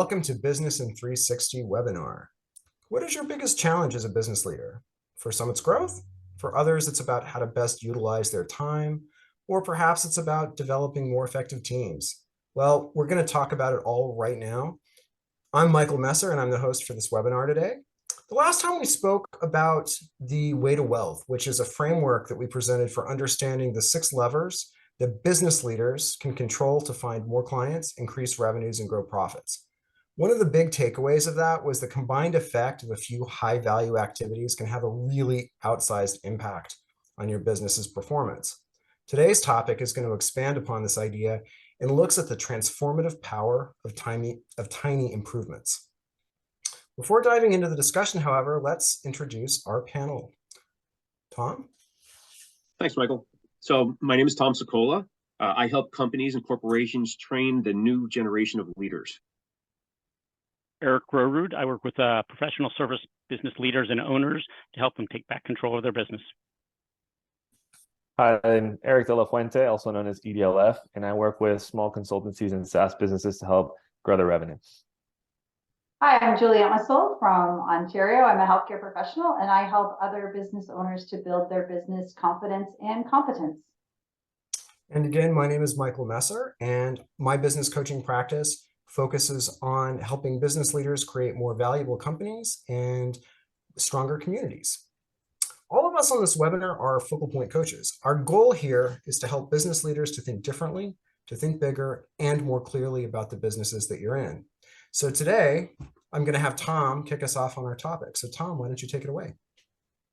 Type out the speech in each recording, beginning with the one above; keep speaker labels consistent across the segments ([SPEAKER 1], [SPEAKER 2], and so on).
[SPEAKER 1] welcome to Business in 360 webinar. What is your biggest challenge as a business leader? For some, it's growth. For others, it's about how to best utilize their time, or perhaps it's about developing more effective teams. Well, we're going to talk about it all right now. I'm Michael Messer, and I'm the host for this webinar today. The last time we spoke about the Way to Wealth, which is a framework that we presented for understanding the 6 levers that business leaders can control to find more clients, increase revenues, and grow profits. One of the big takeaways of that was the combined effect of a few high-value activities can have a really outsized impact on your business's performance. Today's topic is going to expand upon this idea and looks at the transformative power of tiny improvements. Before diving into the discussion, however, let's introduce our panel. Tom?
[SPEAKER 2] Thanks, Michael. So my name is Tom Sokola. I help companies and corporations train the new generation of leaders.
[SPEAKER 3] Eric Rorud. I work with professional service business leaders and owners to help them take back control of their business.
[SPEAKER 4] Hi, I'm Eric De La Fuente, also known as EDLF, and I work with small consultancies and SaaS businesses to help grow their revenue.
[SPEAKER 5] Hi, I'm Juliette Massol from Ontario. I'm a healthcare professional, and I help other business owners to build their business confidence and competence.
[SPEAKER 1] And again, my name is Michael Messer, and my business coaching practice focuses on helping business leaders create more valuable companies and stronger communities. All of us on this webinar are focal point coaches. Our goal here is to help business leaders to think differently, to think bigger, and more clearly about the businesses that you're in. So today, I'm going to have Tom kick us off on our topic. So Tom, why don't you take it away?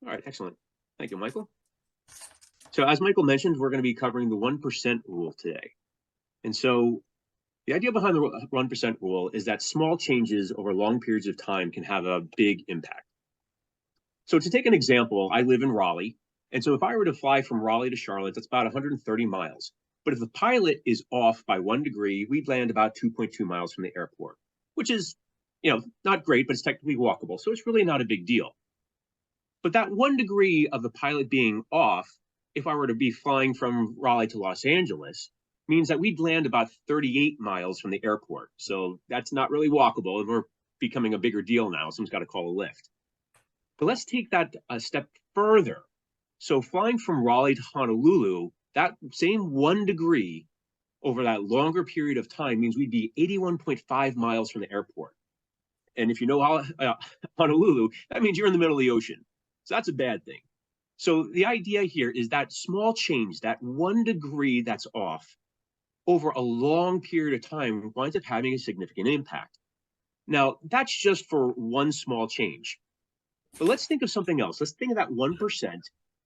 [SPEAKER 2] All right, excellent. Thank you, Michael. So as Michael mentioned, we're going to be covering the 1% rule today. And so the idea behind the 1% rule is that small changes over long periods of time can have a big impact. So to take an example, I live in Raleigh. And so if I were to fly from Raleigh to Charlotte, that's about 130 miles. But if the pilot is off by 1 degree, we'd land about 2.2 miles from the airport, which is, not great, but it's technically walkable. So it's really not a big deal. But that 1 degree of the pilot being off, if I were to be flying from Raleigh to Los Angeles, means that we'd land about 38 miles from the airport. So that's not really walkable, and we're becoming a bigger deal now. Someone's got to call a lift. But let's take that a step further. So flying from Raleigh to Honolulu, that same 1 degree over that longer period of time means we'd be 81.5 miles from the airport. And if you know Honolulu, that means you're in the middle of the ocean. So that's a bad thing. So the idea here is that small change, that 1 degree that's off over a long period of time winds up having a significant impact. Now, that's just for one small change. But let's think of something else. Let's think of that 1%.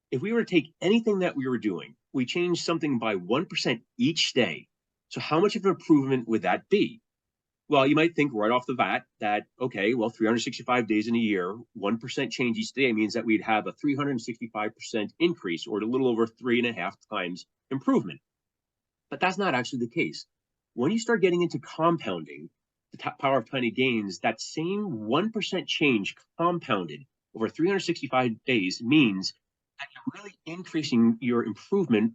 [SPEAKER 2] If we were to take anything that we were doing, we changed something by 1% each day. So how much of an improvement would that be? Well, you might think right off the bat that, okay, well, 365 days in a year, 1% change each day means that we'd have a 365% increase, or a little over 3.5 times improvement. But that's not actually the case. When you start getting into compounding, the power of tiny gains, that same 1% change compounded over 365 days means that you're really increasing your improvement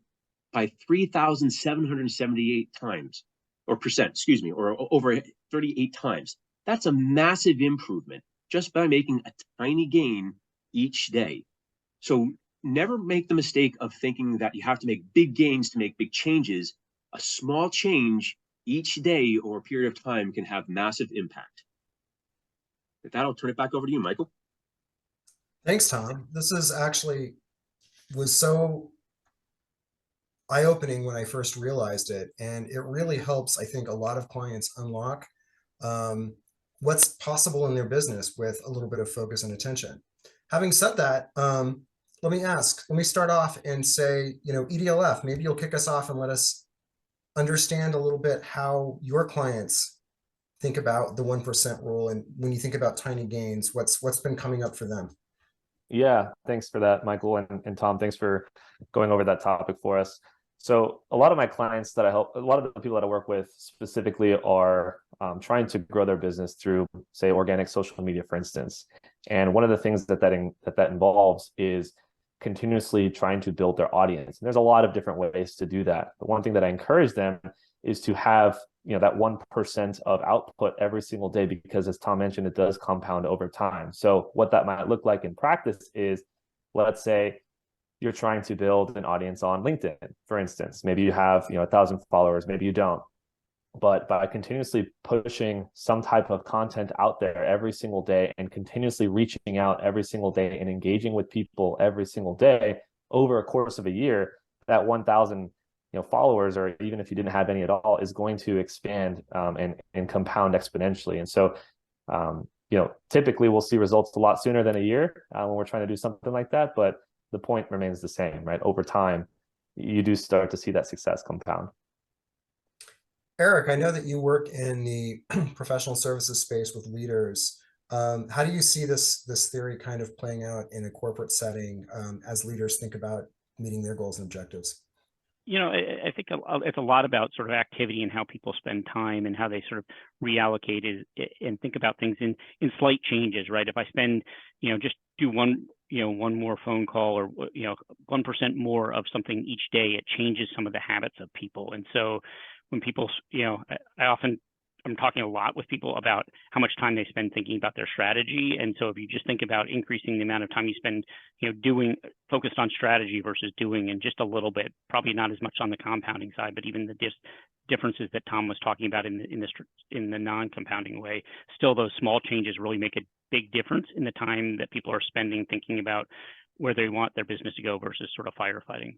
[SPEAKER 2] by 3,778 times, or percent, excuse me, or over 38 times. That's a massive improvement just by making a tiny gain each day. So never make the mistake of thinking that you have to make big gains to make big changes. A small change each day over a period of time can have massive impact. With that, I'll turn it back over to you, Michael.
[SPEAKER 1] Thanks, Tom. This was so eye-opening when I first realized it, and it really helps, I think, a lot of clients unlock what's possible in their business with a little bit of focus and attention. Having said that, let me start off and say, EDLF, maybe you'll kick us off and let us understand a little bit how your clients think about the 1% rule, and when you think about tiny gains, what's been coming up for them?
[SPEAKER 4] Yeah, thanks for that, Michael, and Tom, thanks for going over that topic for us. So a lot of my clients that I help, a lot of the people that I work with specifically are trying to grow their business through, say, organic social media, for instance. And one of the things that involves is continuously trying to build their audience. And there's a lot of different ways to do that. But one thing that I encourage them is to have, that 1% of output every single day, because as Tom mentioned, it does compound over time. So what that might look like in practice is, let's say you're trying to build an audience on LinkedIn, for instance. Maybe you have 1,000 followers, maybe you don't. But by continuously pushing some type of content out there every single day and continuously reaching out every single day and engaging with people every single day over a course of a year, that 1,000 followers, or even if you didn't have any at all, is going to expand and compound exponentially. And so typically we'll see results a lot sooner than a year when we're trying to do something like that, but the point remains the same, right? Over time, you do start to see that success compound.
[SPEAKER 1] Eric, I know that you work in the professional services space with leaders. How do you see this theory kind of playing out in a corporate setting as leaders think about meeting their goals and objectives?
[SPEAKER 3] I think it's a lot about sort of activity and how people spend time and how they sort of reallocate it and think about things in slight changes, right? If I spend, just do one more phone call or, 1% more of something each day, it changes some of the habits of people. And so when people, I'm talking a lot with people about how much time they spend thinking about their strategy. And so if you just think about increasing the amount of time you spend, focused on strategy versus doing, and just a little bit, probably not as much on the compounding side, but even the differences that Tom was talking about in the non-compounding way, still those small changes really make a big difference in the time that people are spending thinking about where they want their business to go versus sort of firefighting.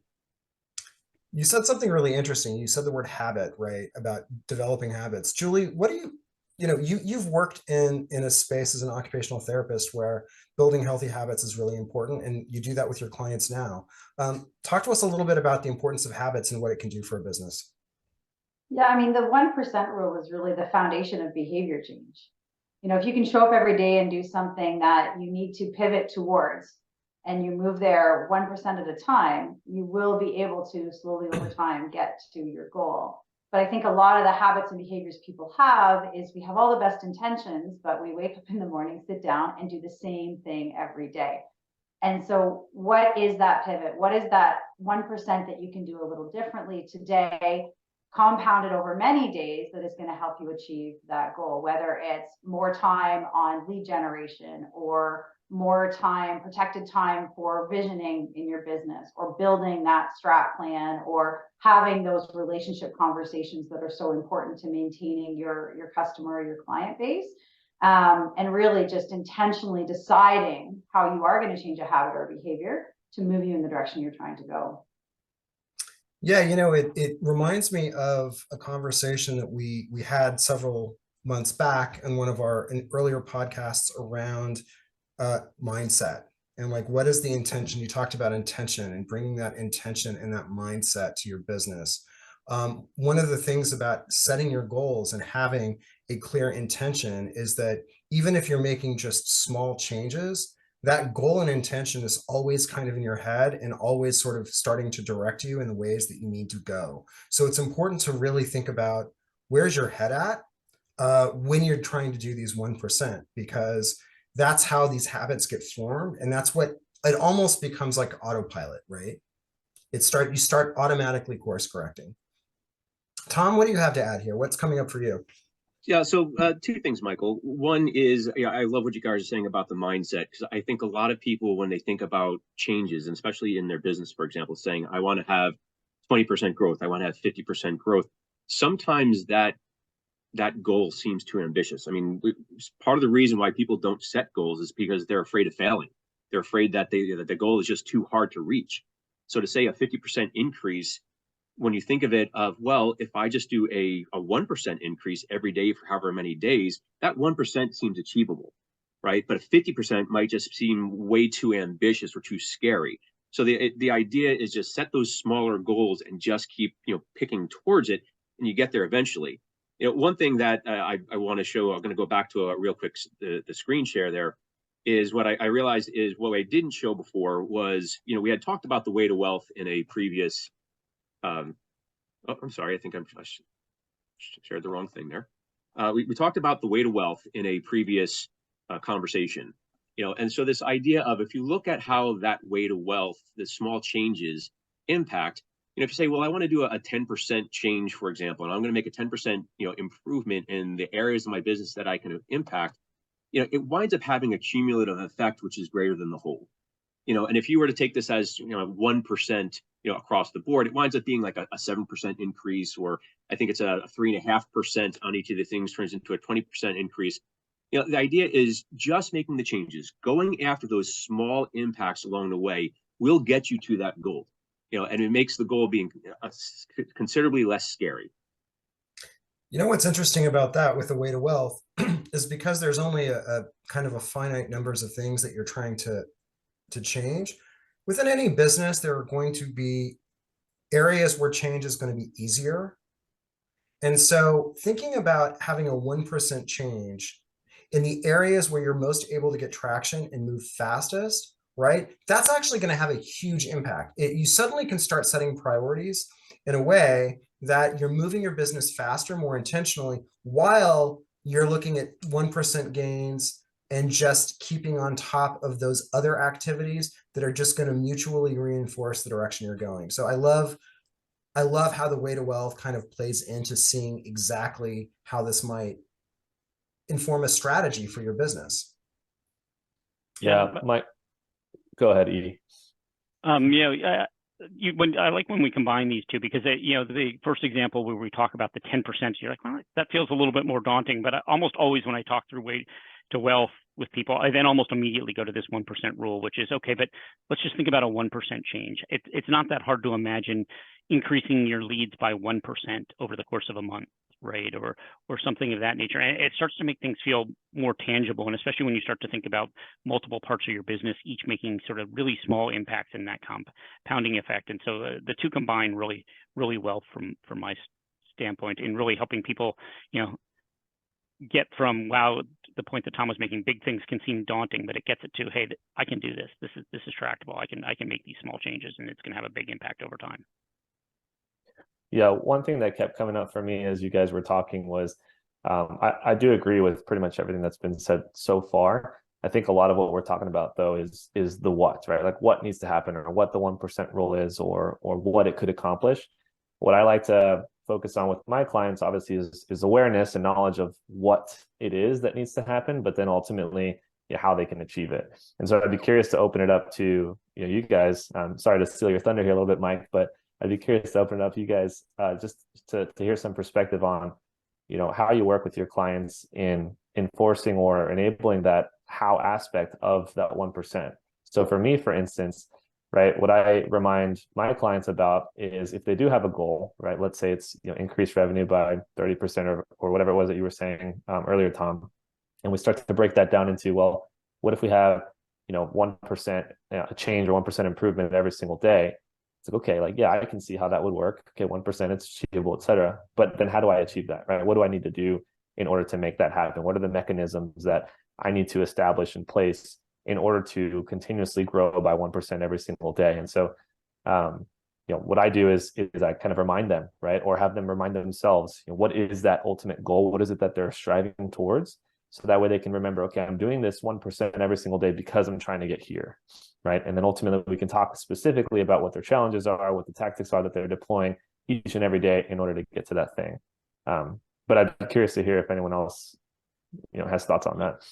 [SPEAKER 1] You said something really interesting. You said the word habit, right? About developing habits. Julie, what do you've worked in a space as an occupational therapist where building healthy habits is really important, and you do that with your clients now. Talk to us a little bit about the importance of habits and what it can do for a business.
[SPEAKER 5] Yeah, I mean, the 1% rule is really the foundation of behavior change. If you can show up every day and do something that you need to pivot towards, and you move there 1% at a time, you will be able to slowly over time get to your goal. But I think a lot of the habits and behaviors people have is we have all the best intentions, but we wake up in the morning, sit down, and do the same thing every day. And so what is that pivot? What is that 1% that you can do a little differently today, compounded over many days, that is going to help you achieve that goal, whether it's more time on lead generation, or more time, protected time for visioning in your business, or building that strat plan, or having those relationship conversations that are so important to maintaining your customer or your client base. And really just intentionally deciding how you are going to change a habit or behavior to move you in the direction you're trying to go.
[SPEAKER 1] Yeah, it reminds me of a conversation that we had several months back in one of our earlier podcasts around mindset, and like, what is the intention? You talked about intention and bringing that intention and that mindset to your business. One of the things about setting your goals and having a clear intention is that even if you're making just small changes, that goal and intention is always kind of in your head and always sort of starting to direct you in the ways that you need to go. So it's important to really think about where's your head at when you're trying to do these 1%, because that's how these habits get formed. And that's what it almost becomes like autopilot, right? You start automatically course correcting. Tom, what do you have to add here? What's coming up for you?
[SPEAKER 2] Yeah, so two things, Michael. One is, I love what you guys are saying about the mindset, because I think a lot of people, when they think about changes, and especially in their business, for example, saying, I want to have 20% growth, I want to have 50% growth, sometimes that goal seems too ambitious. I mean, part of the reason why people don't set goals is because they're afraid of failing. They're afraid that the goal is just too hard to reach. So to say a 50% increase, when you think of it of, well, if I just do a 1% increase every day for however many days, that 1% seems achievable, right? But a 50% might just seem way too ambitious or too scary. So the idea is just set those smaller goals and just keep picking towards it, and you get there eventually. One thing that I want to show, I'm going to go back to a real quick, the screen share there, is what I realized is what I didn't show before was, we had talked about the way to wealth in a previous, oh, I'm sorry, I think I shared the wrong thing there. We talked about the way to wealth in a previous conversation, and so this idea of, if you look at how that way to wealth, the small changes impact, if you say, well, I want to do a 10% change, for example, and I'm going to make a 10%, improvement in the areas of my business that I can impact, it winds up having a cumulative effect, which is greater than the whole. And if you were to take this as, 1%, across the board, it winds up being like a 7% increase, or I think it's a 3.5% on each of the things turns into a 20% increase. The idea is just making the changes, going after those small impacts along the way will get you to that goal, and it makes the goal being considerably less scary.
[SPEAKER 1] What's interesting about that with the way to wealth is because there's only a kind of a finite numbers of things that you're trying to change. Within any business, there are going to be areas where change is going to be easier. And so thinking about having a 1% change in the areas where you're most able to get traction and move fastest, right? That's actually going to have a huge impact. You suddenly can start setting priorities in a way that you're moving your business faster, more intentionally, while you're looking at 1% gains and just keeping on top of those other activities that are just going to mutually reinforce the direction you're going. So I love how the way to wealth kind of plays into seeing exactly how this might inform a strategy for your business.
[SPEAKER 4] Yeah, Mike, go ahead, Edie.
[SPEAKER 3] I like when we combine these two, because the first example where we talk about the 10%, you're like, well, that feels a little bit more daunting. But almost always when I talk through way to wealth with people, I then almost immediately go to this 1% rule, which is okay, but let's just think about a 1% change. It's not that hard to imagine increasing your leads by 1% over the course of a month, right? Or something of that nature. And it starts to make things feel more tangible. And especially when you start to think about multiple parts of your business, each making sort of really small impacts in that compounding effect. And so the two combine really, really well from my standpoint in really helping people, get from, wow, the point that Tom was making, big things can seem daunting, but it gets it to, hey, I can do this. This is tractable. I can make these small changes, and it's going to have a big impact over time.
[SPEAKER 4] Yeah, one thing that kept coming up for me as you guys were talking was, I do agree with pretty much everything that's been said so far. I think a lot of what we're talking about though is the what, right? Like what needs to happen, or what the 1% rule is, or what it could accomplish. What I like to focus on with my clients obviously is awareness and knowledge of what it is that needs to happen, but then ultimately how they can achieve it. And so I'd be curious to open it up to you guys. Sorry to steal your thunder here a little bit, Mike, but I'd be curious to open it up to you guys just to hear some perspective on how you work with your clients in enforcing or enabling that how aspect of that 1%. So for me, for instance, right, what I remind my clients about is if they do have a goal, right, let's say it's increase revenue by 30% or whatever it was that you were saying earlier, Tom, and we start to break that down into, well, what if we have 1% a change or 1% improvement every single day? It's like, okay, like, yeah, I can see how that would work. Okay, 1%, it's achievable, et cetera. But then how do I achieve that, right? What do I need to do in order to make that happen? What are the mechanisms that I need to establish in place in order to continuously grow by 1% every single day? And so, what I do is I kind of remind them, right? Or have them remind themselves, what is that ultimate goal? What is it that they're striving towards? So that way they can remember, okay, I'm doing this 1% every single day because I'm trying to get here, right? And then ultimately we can talk specifically about what their challenges are, what the tactics are that they're deploying each and every day in order to get to that thing. But I'd be curious to hear if anyone else, has thoughts on that.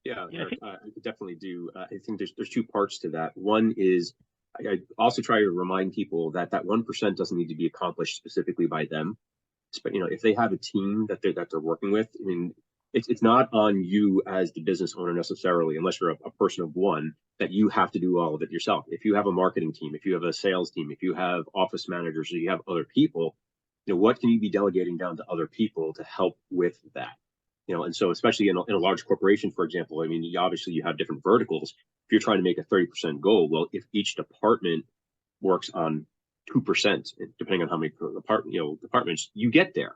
[SPEAKER 2] Yeah, I could definitely do. I think there's two parts to that. One is I also try to remind people that 1% doesn't need to be accomplished specifically by them. But if they have a team that they're working with, I mean, it's not on you as the business owner necessarily, unless you're a person of one, that you have to do all of it yourself. If you have a marketing team, if you have a sales team, if you have office managers, or you have other people, what can you be delegating down to other people to help with that? And so especially in a large corporation, for example, I mean, obviously you have different verticals. If you're trying to make a 30% goal, well, if each department works on 2%, depending on how many departments, you get there.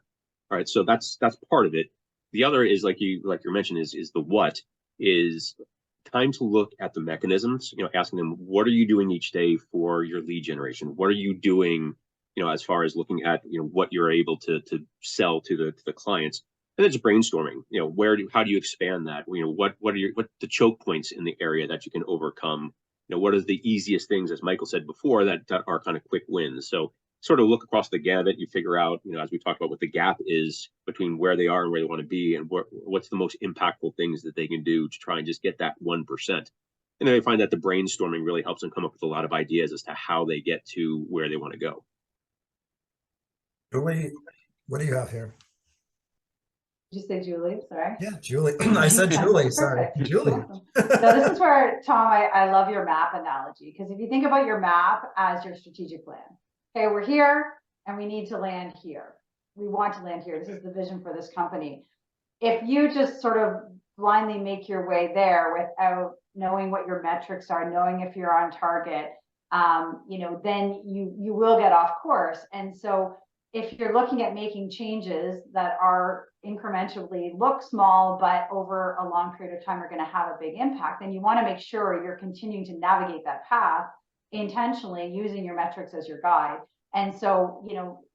[SPEAKER 2] All right, so that's part of it. The other is like you mentioned is the what is time to look at the mechanisms, asking them, what are you doing each day for your lead generation? What are you doing, as far as looking at, what you're able to sell to the clients? And then just brainstorming, how do you expand that? What are the choke points in the area that you can overcome? What are the easiest things, as Michael said before, that are kind of quick wins? So sort of look across the gamut. You figure out, as we talked about, what the gap is between where they are and where they want to be, and what's the most impactful things that they can do to try and just get that 1%. And then they find that the brainstorming really helps them come up with a lot of ideas as to how they get to where they want to go.
[SPEAKER 1] Julie, what do you have here?
[SPEAKER 5] Did you say Julie? Sorry.
[SPEAKER 1] Yeah, Julie. I said Julie, sorry.
[SPEAKER 5] Perfect.
[SPEAKER 1] Julie.
[SPEAKER 5] Awesome. So this is where, Tom, I love your map analogy, because if you think about your map as your strategic plan, okay, we're here and we need to land here. We want to land here. This is the vision for this company. If you just sort of blindly make your way there without knowing what your metrics are, knowing if you're on target, then you will get off course. And so if you're looking at making changes that are incrementally look small, but over a long period of time are going to have a big impact, then you want to make sure you're continuing to navigate that path intentionally using your metrics as your guide. And so,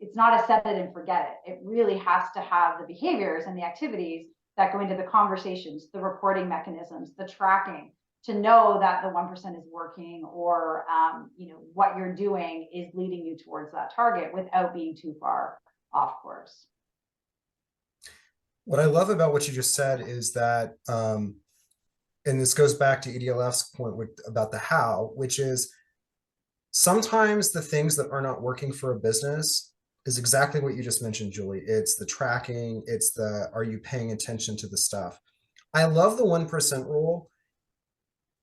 [SPEAKER 5] it's not a set it and forget it. It really has to have the behaviors and the activities that go into the conversations, the reporting mechanisms, the tracking, to know that the 1% is working, or what you're doing is leading you towards that target without being too far off course.
[SPEAKER 1] What I love about what you just said is that, and this goes back to EDLF's point about the how, which is sometimes the things that are not working for a business is exactly what you just mentioned, Julie. It's the tracking, it's the, are you paying attention to the stuff? I love the 1% rule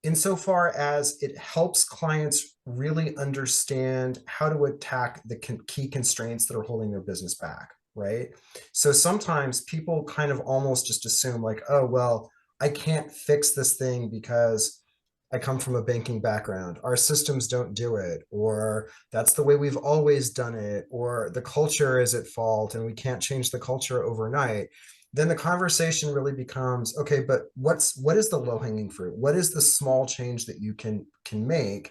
[SPEAKER 1] insofar as it helps clients really understand how to attack the key constraints that are holding their business back, right? So sometimes people kind of almost just assume like, oh, well, I can't fix this thing because I come from a banking background. Our systems don't do it, or that's the way we've always done it, or the culture is at fault and we can't change the culture overnight. Then the conversation really becomes, okay, but what is the low-hanging fruit? What is the small change that you can make?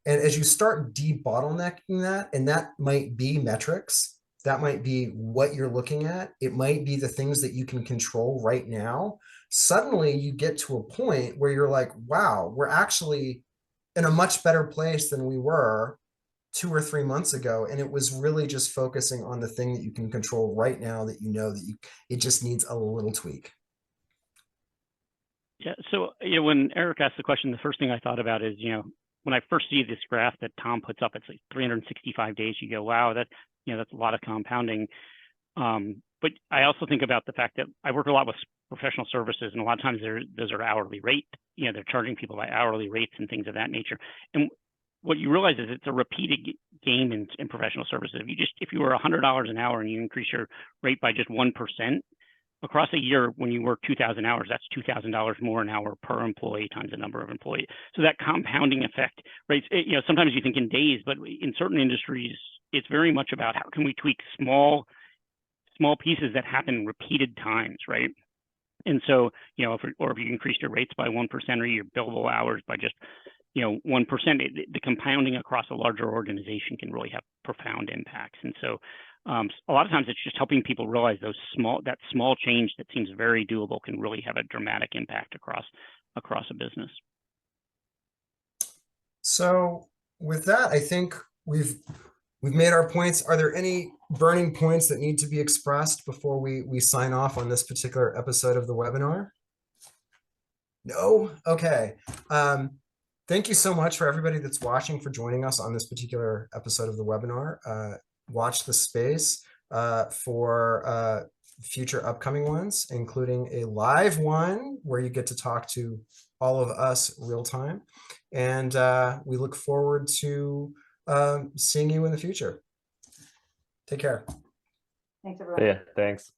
[SPEAKER 1] And as you start de-bottlenecking that, and that might be metrics, that might be what you're looking at, it might be the things that you can control right now, suddenly you get to a point where you're like, wow, we're actually in a much better place than we were 2 or 3 months ago. And it was really just focusing on the thing that you can control right now, that it just needs a little tweak.
[SPEAKER 3] Yeah. So, when Eric asked the question, the first thing I thought about is, when I first see this graph that Tom puts up, it's like 365 days. You go, wow, that's a lot of compounding. But I also think about the fact that I work a lot with professional services, and a lot of times those are hourly rate. They're charging people by hourly rates and things of that nature. And what you realize is it's a repeated game in professional services. If you were $100 an hour and you increase your rate by just 1%, across a year, when you work 2,000 hours, that's $2,000 more an hour per employee times the number of employees. So that compounding effect, right? Sometimes you think in days, but in certain industries, it's very much about how can we tweak small pieces that happen repeated times, right? And so, if you increase your rates by 1% or your billable hours by just 1%, the compounding across a larger organization can really have profound impacts. And so a lot of times it's just helping people realize that small change that seems very doable can really have a dramatic impact across a business.
[SPEAKER 1] So with that, I think we've made our points. Are there any burning points that need to be expressed before we sign off on this particular episode of the webinar? No? Okay. Thank you so much for everybody that's watching for joining us on this particular episode of the webinar. Watch the space for future upcoming ones, including a live one where you get to talk to all of us real time. And we look forward to seeing you in the future. Take care.
[SPEAKER 5] Thanks, everyone.
[SPEAKER 4] Yeah, thanks.